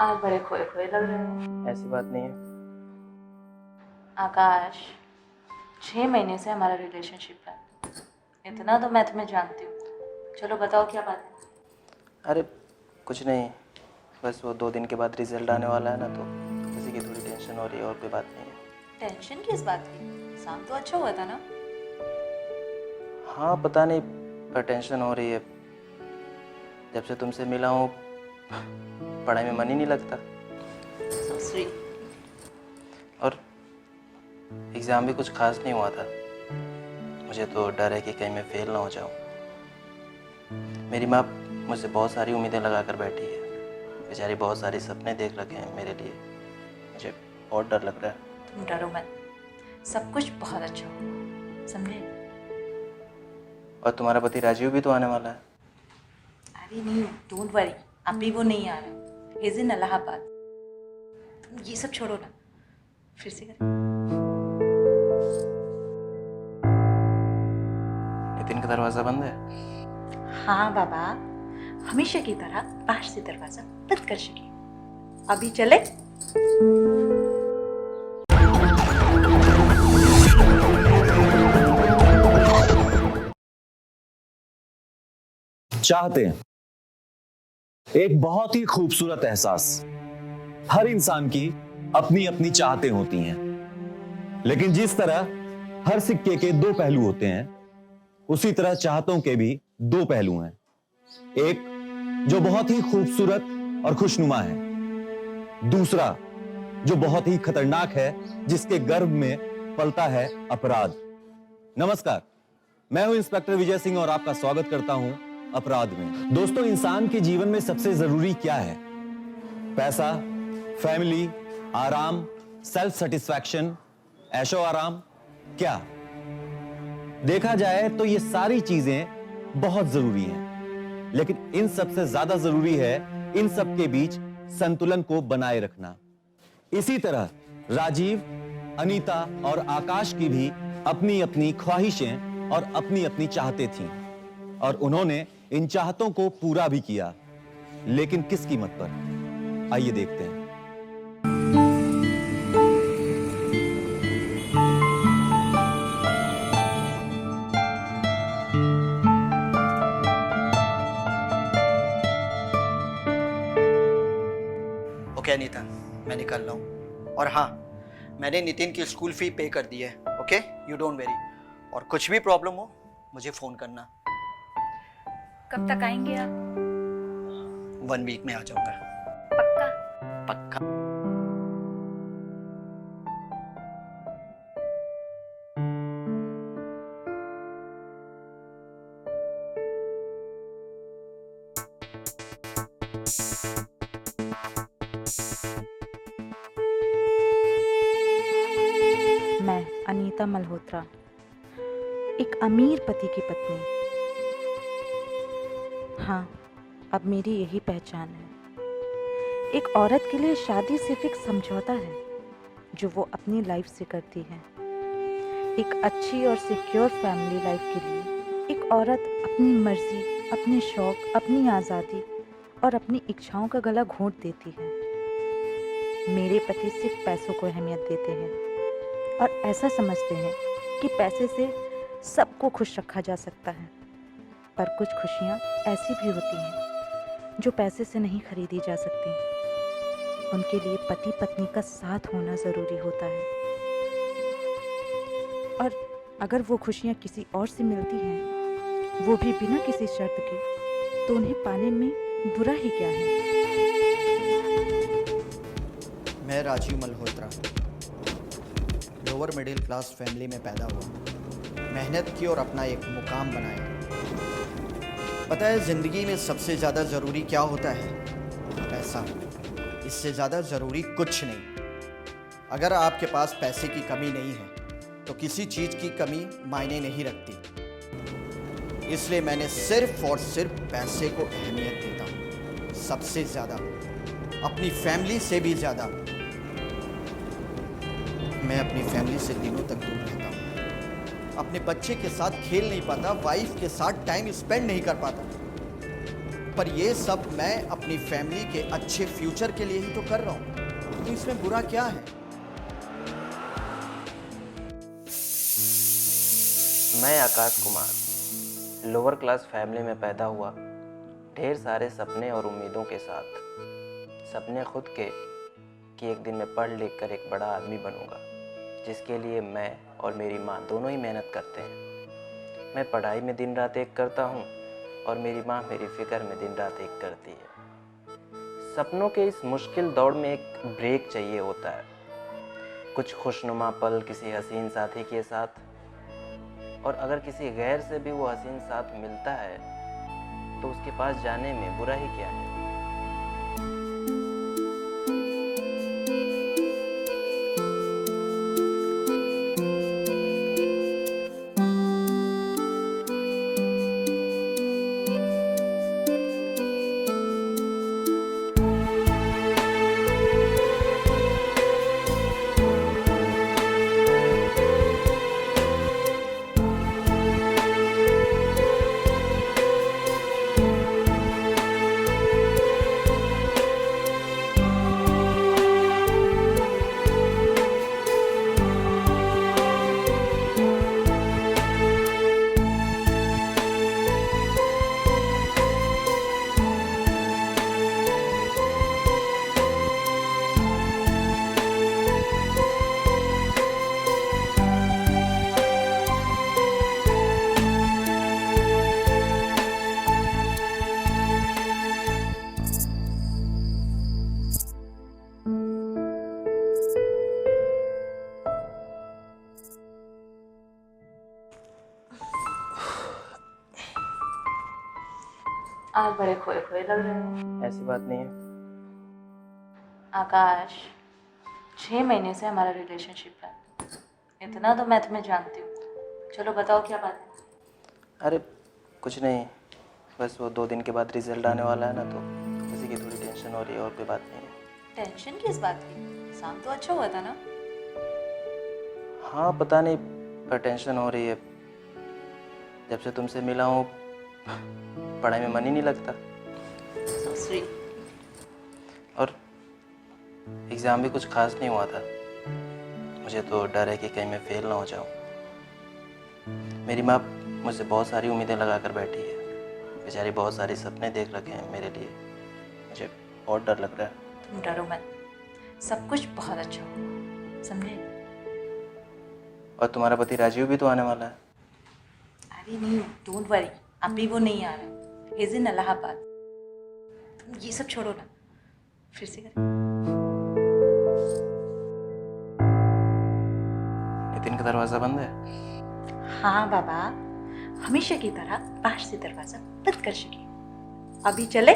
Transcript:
आप बड़े खोए खोए लग रहे हो। ऐसी बात नहीं है। आकाश, 6 महीने से हमारा रिलेशनशिप है, इतना तो मैं तुम्हें जानती हूँ। चलो बताओ क्या बात है। अरे कुछ नहीं, बस वो 2 दिन के बाद रिजल्ट आने वाला है ना, तो उसी की थोड़ी टेंशन हो रही है, और कोई बात नहीं है। टेंशन किस बात की? एग्जाम तो अच्छा हुआ था ना। हाँ पता नहीं, पर टेंशन हो रही है। जब से तुमसे मिला हूँ पढ़ाई में मन ही नहीं लगता, सो स्वीट। और एग्ज़ाम भी कुछ खास नहीं हुआ था। मुझे तो डर है कि कहीं मैं फेल ना हो जाऊँ। मेरी माँ मुझसे बहुत सारी उम्मीदें लगा कर बैठी है। बेचारी बहुत सारे सपने देख रखे हैं मेरे लिए। मुझे बहुत डर लग रहा है। तुम डरो मत, सब कुछ बहुत अच्छा होगा, समझे? और तुम्हारा पति राजीव भी तो आने वाला है। अरे नहीं, डोंट वरी, अभी वो नहीं आ रहा, ही इज इन इलाहाबाद। तुम ये सब छोड़ो ना, फिर से कर। नितिन का दरवाज़ा बंद है। हाँ बाबा, हमेशा की तरह बाहर से दरवाजा बंद कर सके। अभी चले। चाहते हैं एक बहुत ही खूबसूरत एहसास। हर इंसान की अपनी अपनी चाहते होती हैं, लेकिन जिस तरह हर सिक्के के 2 पहलू होते हैं, उसी तरह चाहतों के भी 2 पहलू हैं। एक जो बहुत ही खूबसूरत और खुशनुमा है, दूसरा जो बहुत ही खतरनाक है, जिसके गर्भ में पलता है अपराध। नमस्कार, मैं हूं इंस्पेक्टर विजय सिंह और आपका स्वागत करता हूं अपराध में। दोस्तों, इंसान के जीवन में सबसे जरूरी क्या है? पैसा, फैमिली, आराम, सेल्फ सेटिस्फैक्शन, ऐशो आराम? क्या? देखा जाए तो ये सारी चीजें बहुत जरूरी हैं, लेकिन इन सबसे ज्यादा जरूरी है इन सब के बीच संतुलन को बनाए रखना। इसी तरह राजीव, अनीता और आकाश की भी अपनी अपनी ख्वाहिशें और अपनी अपनी चाहते थीं, और उन्होंने इन चाहतों को पूरा भी किया, लेकिन किस कीमत पर? आइए देखते हैं। ओके अनीता, मैं निकल रहा हूँ। और हाँ, मैंने नितिन की स्कूल फी पे कर दी है। Okay, you don't very. और कुछ भी प्रॉब्लम हो मुझे फ़ोन करना। कब तक आएंगे आप? 1 वीक में आ जाऊँगा। पक्का? पक्का। मैं अनीता मल्होत्रा, एक अमीर पति की पत्नी। हाँ, अब मेरी यही पहचान है। एक औरत के लिए शादी सिर्फ एक समझौता है जो वो अपनी लाइफ से करती है। एक अच्छी और सिक्योर फैमिली लाइफ के लिए एक औरत अपनी मर्जी, अपने शौक, अपनी आज़ादी और अपनी इच्छाओं का गला घोंट देती है। मेरे पति सिर्फ पैसों को अहमियत देते हैं और ऐसा समझते हैं कि पैसे से सबको खुश रखा जा सकता है। पर कुछ खुशियाँ ऐसी भी होती हैं जो पैसे से नहीं खरीदी जा सकती। उनके लिए पति पत्नी का साथ होना ज़रूरी होता है, और अगर वो खुशियाँ किसी और से मिलती हैं, वो भी बिना किसी शर्त के, तो उन्हें पाने में बुरा ही क्या है। मैं Rajiv Malhotra lower middle class family में पैदा हुआ, मेहनत की और अपना एक मुकाम बनाया। पता है ज़िंदगी में सबसे ज़्यादा ज़रूरी क्या होता है? पैसा। इससे ज़्यादा ज़रूरी कुछ नहीं। अगर आपके पास पैसे की कमी नहीं है तो किसी चीज़ की कमी मायने नहीं रखती। इसलिए मैंने सिर्फ और सिर्फ पैसे को अहमियत देता हूँ, सबसे ज़्यादा, अपनी फैमिली से भी ज़्यादा। मैं अपनी फैमिली से दिनों तक दूर रहता हूँ, अपने बच्चे के साथ खेल नहीं पाता, वाइफ के साथ टाइम स्पेंड नहीं कर पाता। पर ये सब मैं अपनी फैमिली के अच्छे फ्यूचर के लिए ही तो कर रहा हूँ, तो इसमें बुरा क्या है? मैं Akash Kumar lower class family में पैदा हुआ, ढेर सारे सपने और उम्मीदों के साथ। सपने खुद के कि एक दिन मैं पढ़ लिख कर एक बड़ा आदमी बनूंगा, जिसके लिए मैं और मेरी माँ दोनों ही मेहनत करते हैं। मैं पढ़ाई में दिन रात एक करता हूँ और मेरी माँ मेरी फिक्र में दिन रात एक करती है। सपनों के इस मुश्किल दौड़ में एक ब्रेक चाहिए होता है, कुछ खुशनुमा पल किसी हसीन साथी के साथ, और अगर किसी गैर से भी वो हसीन साथ मिलता है तो उसके पास जाने में बुरा ही क्या है। आप बड़े खोए खोए लग रहे हो। ऐसी बात नहीं है। आकाश, 6 महीने से हमारा रिलेशनशिप है, इतना तो मैं तुम्हें जानती हूँ। चलो बताओ क्या बात है। अरे कुछ नहीं, बस वो 2 दिन के बाद रिजल्ट आने वाला है ना, तो उसी की थोड़ी टेंशन हो रही है, और कोई बात नहीं है। टेंशन किस बात की? एग्जाम तो अच्छा हुआ था ना? हाँ पता नहीं, पर टेंशन हो रही है। जब से तुमसे मिला हूँ पढ़ाई में मन ही नहीं लगता। So sweet. और एग्ज़ाम भी कुछ खास नहीं हुआ था। मुझे तो डर है कि कहीं मैं फेल ना हो जाऊँ। मेरी माँ मुझसे बहुत सारी उम्मीदें लगा कर बैठी है। बेचारी बहुत सारे सपने देख रखे हैं मेरे लिए। मुझे बहुत डर लग रहा है। तुम डरो मत, सब कुछ बहुत अच्छा होगा, समझे? और तुम्हारा पति राजीव भी तो आने वाला है। अरे नहीं, डोंट वरी, अभी वो नहीं आ रहा है। He is in Allahabad. तुम ये सब छोड़ो ना, फिर से करें। नितिन का दरवाज़ा बंद है। हाँ बाबा, हमेशा की तरह बाहर से दरवाजा बंद कर सके। अभी चले?